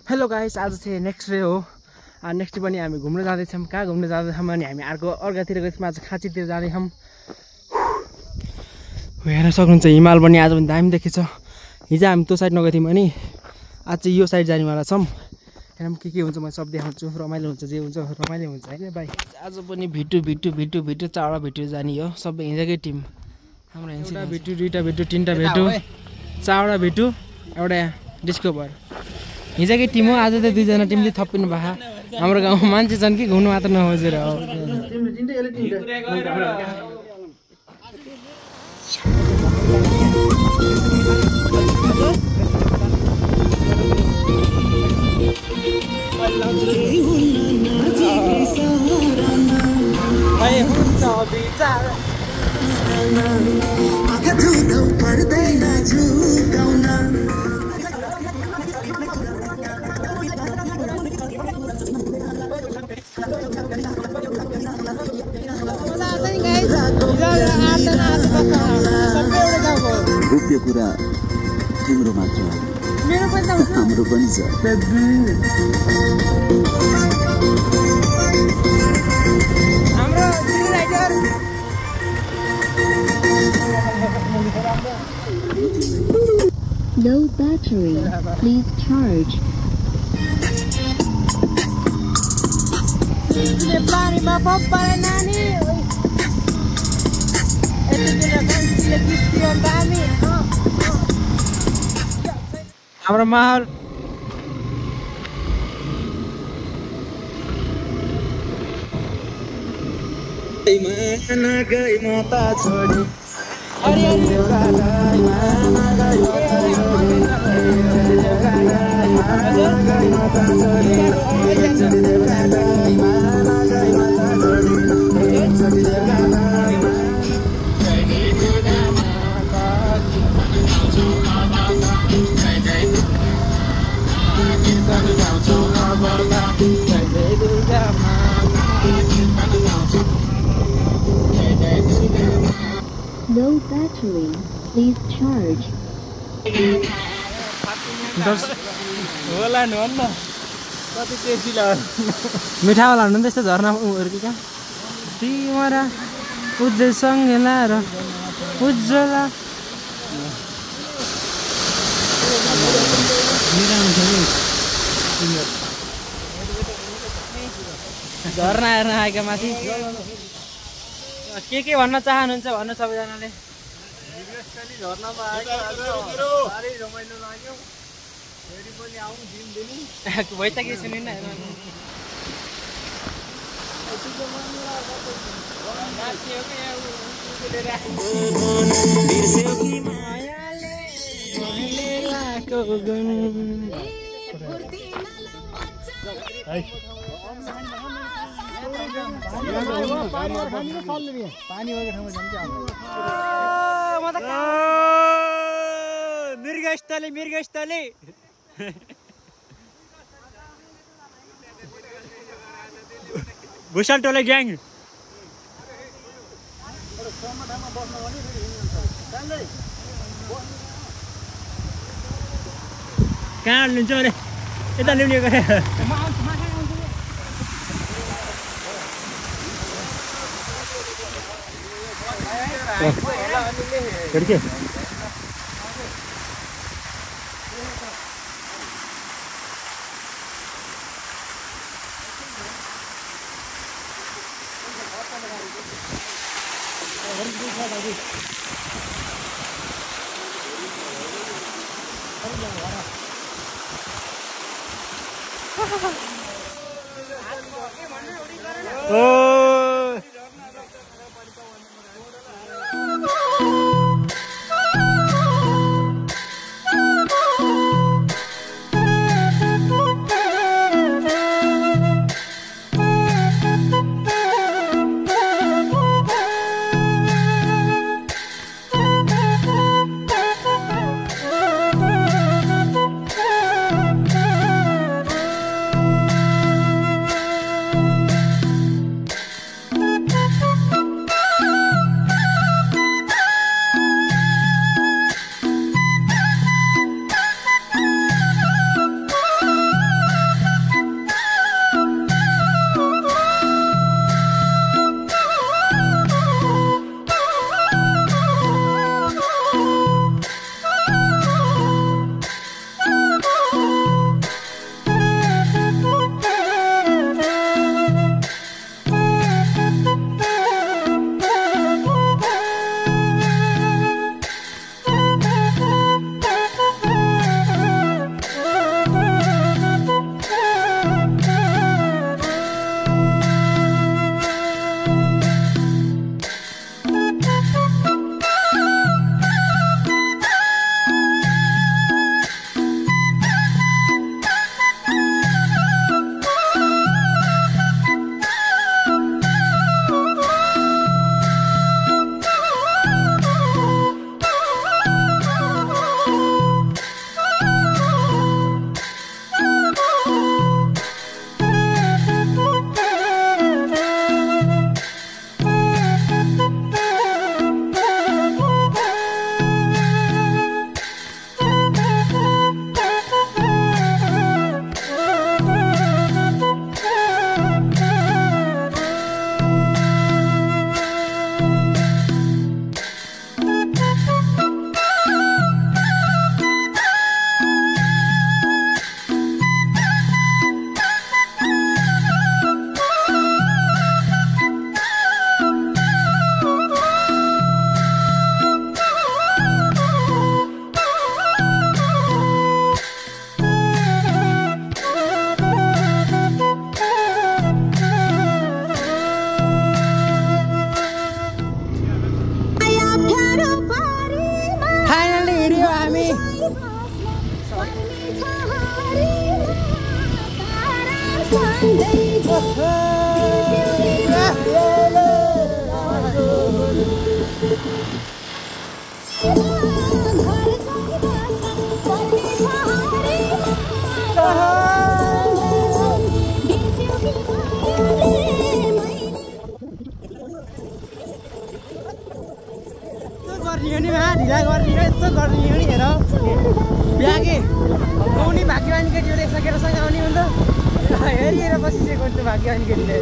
Hello guys, आज चाहिँ next day हो। नेक्स्ट डे पनि हामी घुम्न जाँदैछौँ। कहाँ घुम्न जाँदैछौँ भने हामी अर्कातिर गएछौँ। आज खाँचीतिर जाँदैछौँ। हेर्न सक्नुहुन्छ हिमाल पनि आज पनि दामी देखेछ। हिजो हामी त्यो साइड नगएको थियौँ भने आज चाहिँ यो साइड जानेवाला छौँ। हेरौँ के हुन्छ म सब देखाउँछु। रमाइलो हुन्छ, जे हुन्छ रमाइलो हुन्छ होइन भाइ। आज पनि भिटु चावडा भिटु जाने हो। सबै हिजोकै टिम हाम्रो। एउटा भिटु, दुईवटा भिटु, तिनवटा भिटु, चावडा भिटु, एउटा डिस्कभर। हिजोकै टिम हो। आज त दुईजना टिमले थपिनु भएको। हाम्रो गाउँमा मान्छे छन् कि घुम्नु मात्र नखोजेर हो। रुप्य कुरा तिम्रो मात्र हाम्रो पनि छ। Low battery, please charge. हाम्रो माहौल माता छोडी Low battery, please charge. होला नि भन्न कति टेस्टी लाग्यो। मिठा होला हुनु त्यस्तो झर्ना उहरू कि कहाँ तिमरा उज्जैसँगै लाएर उज्जला झर्ना हेर्न आएका माथि। के भन्न चाहनुहुन्छ भन्नु सबैजनाले। भइसक्यो सुनि न। मृगस्थली भुषाल टोले ग्याङ। कहाँ लिन्छ अरे यता ल्याउने गरे। ढिला गर्ने यस्तो गर्ने हो नि हेर बिहाके आउने भाग्यवानी केटीहरू एकसकेर सँग आउने हो नि त हेरिएर बसिसकेको हुन्छ भाग्यवानी केटीले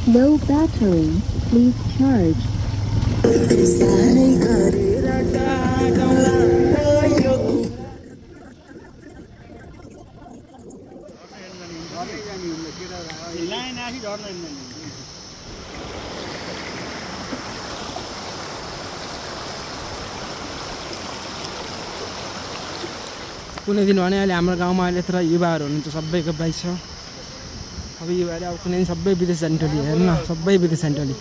Low battery. Please charge. कुनै दिन भने अहिले हाम्रो गाउँमा अहिले यत्र युवाहरू हुनुहुन्छ सबैको बाइक छ अब युवाहरू अब कुनै दिन सबै विदेश जाने टोली हेर्नु न सबै विदेश जाने टोली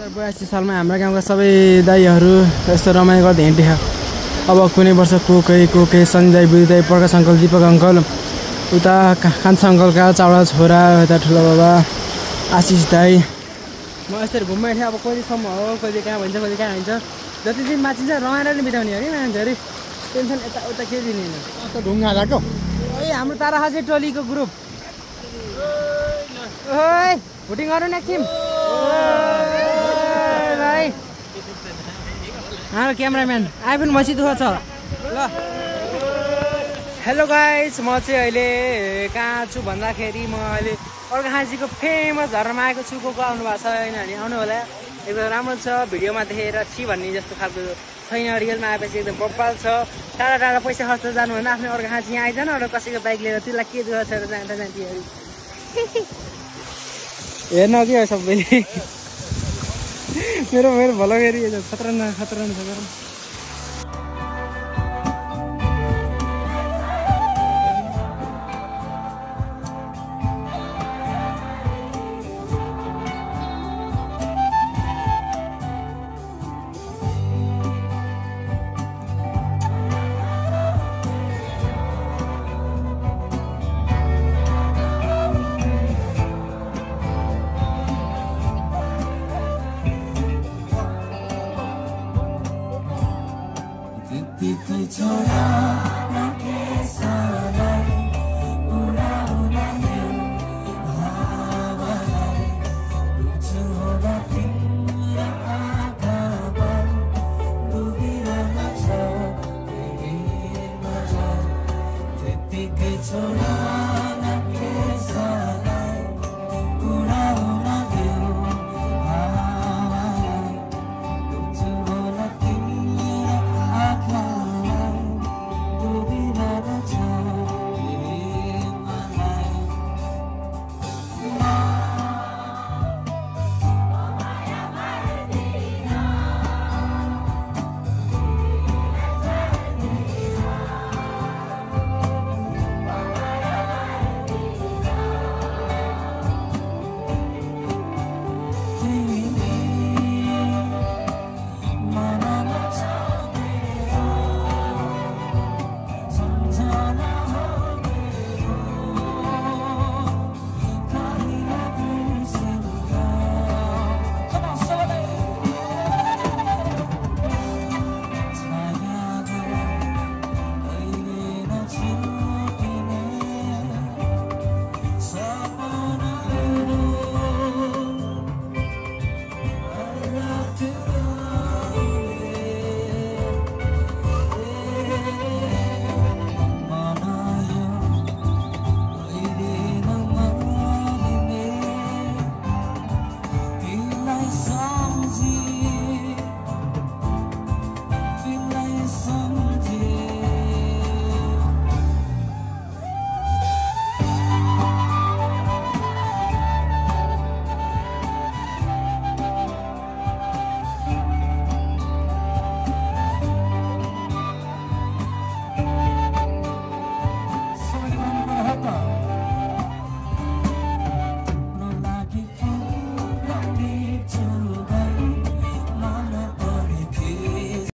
82 सालमा हाम्रो गाउँका सबै दाइहरू यस्तो रमाइलो गर्दै हिँड्थ्यो अब कुनै वर्ष कोकै सञ्जय विजय प्रकाश अङ्कल दीपक अङ्कल उता कान्छा अङ्कलका चावडा छोरा यता ठुलो बाबा आशिष दाई म यसरी घुम्मै थिएँ अब कहिलेसम्म हो कहिले कहाँ भन्छ कहिले कहाँ हुन्छ जति दिन माचिन्छ रमाइलो नै बिताउने हो कि मान्छेहरू टेन्सन यताउता के दिने ढुङ्गा लाग्यो है हाम्रो ताराहाजे टोलीको ग्रुप ओइ भुटिङ गरौँ न एकछिन भाइ हाम्रो क्यामेराम्यान आए पनि मसी दुःख छ ल हेलो गाइस म चाहिँ अहिले कहाँ छु भन्दाखेरि म अहिले अर्घाखाँचीको फेमस झरनामा आएको छु को आउनु भएको छ होइन भने आउनु होला एकदम राम्रो छ भिडियोमा देखेर छि भन्ने जस्तो खालको छैन रियलमा आएपछि एकदम बब्बाल छ टाढा टाढा पैसा खर्च जानुभन्दा आफ्नो अर्घाखाँची यहाँ आइज न र कसैको बाइक लिएर त्यसलाई के दुःख छ जाँदा जान्थ्यो हेर्न के हो सबैले मेरो भलो फेरि खतरा न